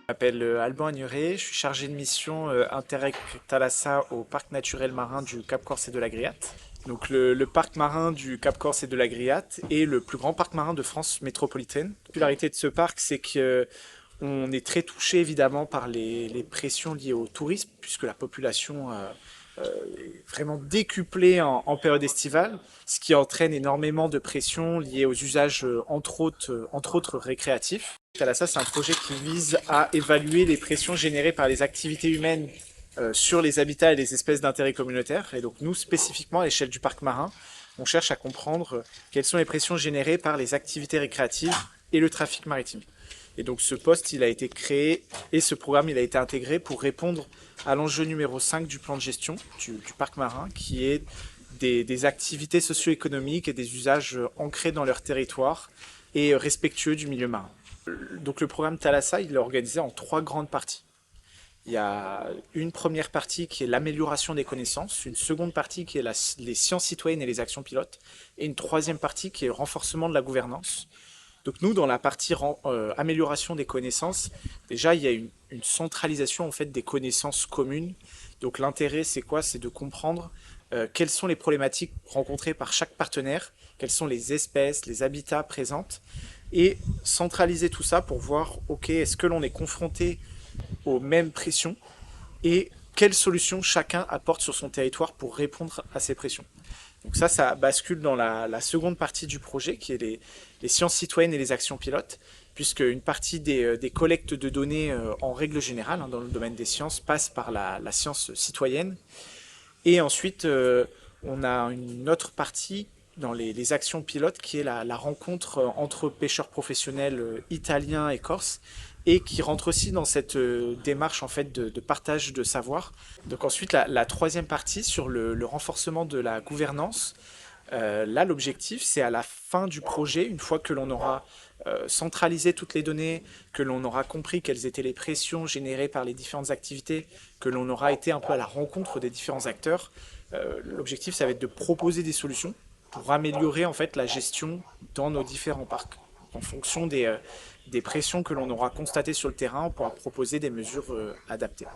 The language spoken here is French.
Je m'appelle Alban Agnuret, je suis chargé de mission Interreg Thalassa au parc naturel marin du Cap Corse et de la Griate. Donc le parc marin du Cap Corse et de la Griate est le plus grand parc marin de France métropolitaine. La particularité de ce parc, c'est que on est très touché évidemment par les pressions liées au tourisme, puisque la population est vraiment décuplée en période estivale, ce qui entraîne énormément de pression liées aux usages entre autres récréatifs. Thalassa, c'est un projet qui vise à évaluer les pressions générées par les activités humaines sur les habitats et les espèces d'intérêt communautaire. Et donc nous, spécifiquement à l'échelle du parc marin, on cherche à comprendre quelles sont les pressions générées par les activités récréatives et le trafic maritime. Et donc ce poste, il a été créé et ce programme, il a été intégré pour répondre à l'enjeu numéro 5 du plan de gestion du parc marin, qui est des activités socio-économiques et des usages ancrés dans leur territoire et respectueux du milieu marin. Donc le programme Thalassa, il est organisé en trois grandes parties. Il y a une première partie qui est l'amélioration des connaissances, une seconde partie qui est les sciences citoyennes et les actions pilotes, et une troisième partie qui est le renforcement de la gouvernance. Donc nous, dans la partie amélioration des connaissances, déjà il y a une centralisation en fait des connaissances communes. Donc l'intérêt c'est quoi? C'est de comprendre quelles sont les problématiques rencontrées par chaque partenaire, quelles sont les espèces, les habitats présentes, et centraliser tout ça pour voir, ok, est-ce que l'on est confronté aux mêmes pressions et quelles solutions chacun apporte sur son territoire pour répondre à ces pressions. Donc ça bascule dans la seconde partie du projet, qui est les sciences citoyennes et les actions pilotes, puisque une partie des collectes de données en règle générale, dans le domaine des sciences, passe par la science citoyenne. Et ensuite, on a une autre partie dans les actions pilotes qui est la rencontre entre pêcheurs professionnels italiens et corses, et qui rentre aussi dans cette démarche en fait de partage de savoir. Donc ensuite la troisième partie sur le renforcement de la gouvernance. Là l'objectif c'est à la fin du projet, une fois que l'on aura centralisé toutes les données, que l'on aura compris quelles étaient les pressions générées par les différentes activités, que l'on aura été un peu à la rencontre des différents acteurs, l'objectif ça va être de proposer des solutions pour améliorer en fait la gestion dans nos différents parcs. En fonction des pressions que l'on aura constatées sur le terrain, on pourra proposer des mesures adaptées.